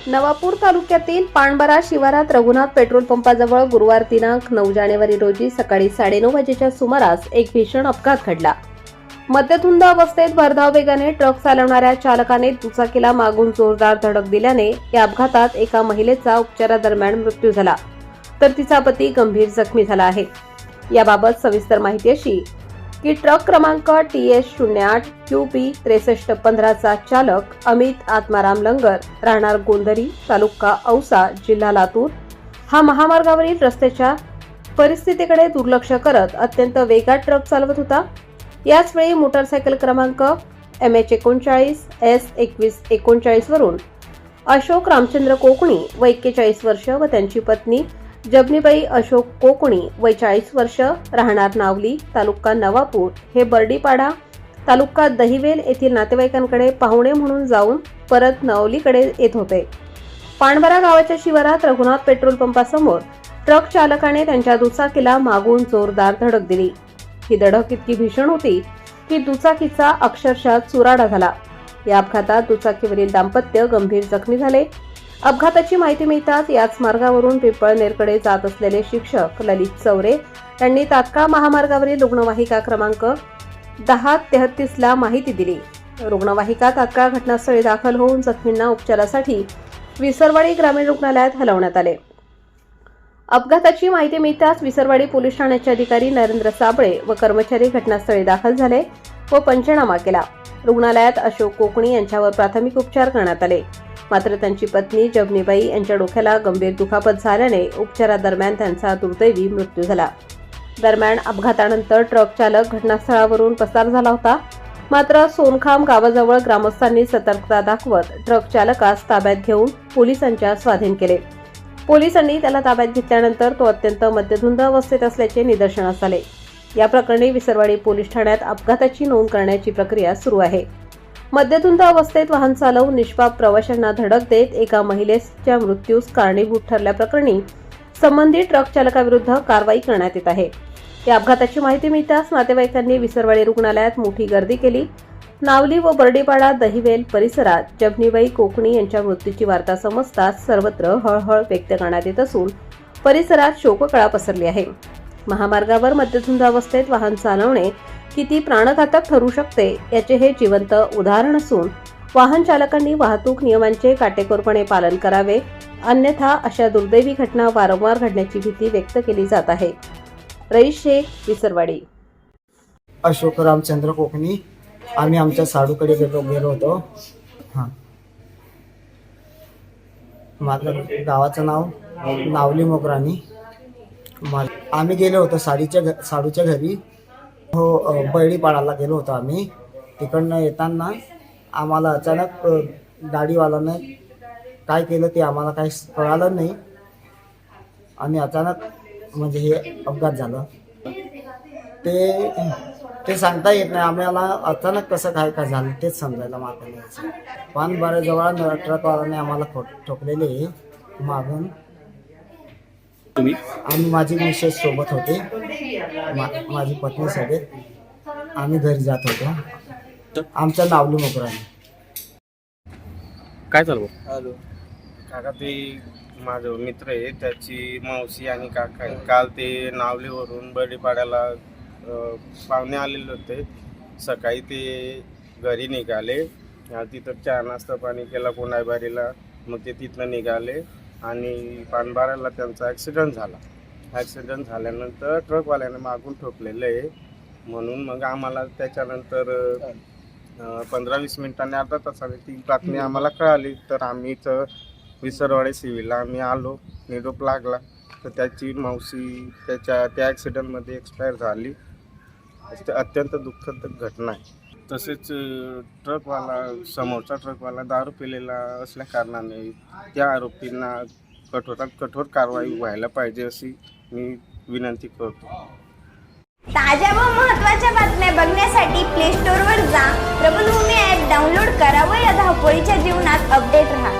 नवापूर तालुक्यातील पाणबरा शिवारात रघुनाथ पेट्रोल पंपाजवळ गुरुवार दिनांक 9 जानेवारी रोजी सकाळी 9:30 वाजेच्या सुमारास एक भीषण अपघात घडला। मद्यधुंद अवस्थेत भरधाव वेगाने ट्रक चालवणाऱ्या चालकाने दुचाकीला मागून जोरदार धडक दिल्याने या अपघातात एका महिलेचा उपचारादरम्यान मृत्यू झाला, तर तिचा पती गंभीर जखमी झाला आहे। याबाबत सविस्तर माहिती अशी की ट्रक क्रमांक TS08 QP 6315 चा चालक अमित आत्माराम लंगर राहणार गोंधरी तालुका औसा जिल्हा लातूर हा महामार्गावरील रस्त्याच्या परिस्थितीकडे दुर्लक्ष करत अत्यंत वेगात ट्रक चालवत होता। याच वेळी मोटारसायकल क्रमांक MH39 S2139 वरून अशोक रामचंद्र कोकणी व 41 वर्ष व त्यांची पत्नी जबनीबाई अशोक कोकणी वय 40 वर्ष राहणार नावली तालुका नवापूर हे बर्डीपाडा तालुका दहिवेल येथील नातेवाईकांकडे पाहुणे म्हणून जाऊन परत नावलीकडे येत होते। पाणबरा गावाच्या शिवारात रघुनाथ पेट्रोल पंपासमोर ट्रक चालकाने त्यांच्या दुचाकीला मागून जोरदार धडक दिली। ही धडक इतकी भीषण होती की दुचाकीचा अक्षरशः चुराडा झाला। या अपघातात दुचाकीवरील दाम्पत्य गंभीर जखमी झाले। अपघाताची माहिती मिळताच याच मार्गावरून पिंपळनेरकडे जात असलेले शिक्षक ललित चौरे यांनी तात्काळ महामार्गावरील रुग्णवाहिका क्रमांक 1033 ला माहिती दिली। रुग्णवाहिका तात्काळ घटनास्थळी दाखल होऊन जखमींना उपचारासाठी विसरवाडी ग्रामीण रुग्णालयात हलवण्यात आले। अपघाताची माहिती मिळताच विसरवाडी पोलीस ठाण्याचे अधिकारी नरेंद्र साबळे व कर्मचारी घटनास्थळी दाखल झाले व पंचनामा केला। रुग्णालयात अशोक कोकणी यांच्यावर प्राथमिक उपचार करण्यात आले, मात्र त्यांची पत्नी जबनीबाई यांच्या डोक्याला गंभीर दुखापत झाल्याने उपचारादरम्यान त्यांचा दुर्दैवी मृत्यू झाला। दरम्यान अपघातानंतर ट्रक चालक घटनास्थळावरून पसार झाला होता, मात्र सोनखाम गावाजवळ ग्रामस्थांनी सतर्कता दाखवत ट्रक चालकास ताब्यात घेऊन पोलिसांच्या स्वाधीन केले। पोलिसांनी त्याला ताब्यात घेतल्यानंतर तो अत्यंत मद्यधुंद अवस्थेत असल्याचे निदर्शनास आले। या प्रकरणी विसरवाडी पोलीस ठाण्यात अपघाताची नोंद करण्याची प्रक्रिया सुरू आहे। मद्यधुंद अवस्थेत वाहन चालवून निष्पाप प्रवाशांना धडक देत एका महिलेच्या मृत्यूस कारणीभूत ठरल्याप्रकरणी संबंधित ट्रक चालकाविरुद्ध कारवाई करण्यात येत आहे। या अपघाताची माहिती मिळताच नातेवाईकांनी विसरवाडी रुग्णालयात मोठी गर्दी केली। नावली व बर्डीपाडा दहिवेल परिसरात जबनीबाई कोकणी यांच्या मृत्यूची वार्ता समजताच सर्वत्र हळहळ व्यक्त करण्यात येत असून परिसरात शोककळा पसरली आहे। महामार्गावर मद्यधुंद अवस्थेत वाहन चालवणे किती प्राणघातक ठरू शकते याचे हे जिवंत उदाहरण असून वाहन चालकांनी वाहतूक नियमांचे काटेकोरपणे पालन करावे, अन्यथा अशा दुर्दैवी घटना वारंवार घडण्याची भीती व्यक्त केली जात आहे। रईस शेख, विसरवाडी। अशोक रामचंद्र कोकणी आम्ही आमच्या साडूकडे गेलो होतो। माझं गावाचं नाव नावली मोगराणी। आम्ही गेलो होतो साडूच्या घरी बर्डीपाडाला गेलो होतो आम्ही। तिकडनं येताना आम्हाला अचानक गाडीवाल्यानं काय केलं ते आम्हाला काही कळालं नाही आणि अचानक म्हणजे हे अपघात झालं ते सांगता येत नाही आम्हाला। अचानक कसं काय झालं तेच समजायला मार्ग नाही। पानबाऱ्याजवळ ट्रकवाल्याने आम्हाला ठोकलेले मागून। आम्ही माझी मिसेस सोबत होते, माझी पत्नी सोबत आम्ही घरी जात होतो। आमचं नावली मोगराणी। काय चालू? हॅलो काका, ते माझं मित्र आहे, त्याची मावशी आणि काका आहे। काल ते नावलीवरून बर्डीपाड्याला पाहुणे आलेले होते। सकाळी ते घरी निघाले, तिथं चहा नाश्ता पाणी केला कोणाबारीला, मग ते तिथनं निघाले आणि पानबाऱ्याला त्यांचा ॲक्सिडेंट झाला। ॲक्सिडेंट झाल्यानंतर ट्रकवाल्याने मागून ठोकलेलं आहे, म्हणून मग आम्हाला त्याच्यानंतर 15-20 मिनिटांनी अर्धा तासाने ती बातमी आम्हाला कळाली। तर आम्ही इथं विसरवाडी सिव्हिलला आम्ही आलो, निरोप लागला तर त्याची मावशी त्या ॲक्सिडेंटमध्ये एक्सपायर झाली। अत्यंत दुःखद घटना आहे। तसेच समोरचा ट्रकवाला दारू पिलेला असल्या कारणाने त्या आरोपींना कठोरात कठोर कारवाई व्हायला पाहिजे अशी मी विनंती करतो। ताज्या व महत्त्वाच्या बातम्या बघण्यासाठी प्ले स्टोअरवर जा, प्रबलभूमी ॲप डाउनलोड करा व या धावपळीच्या जीवनात अपडेट राहा।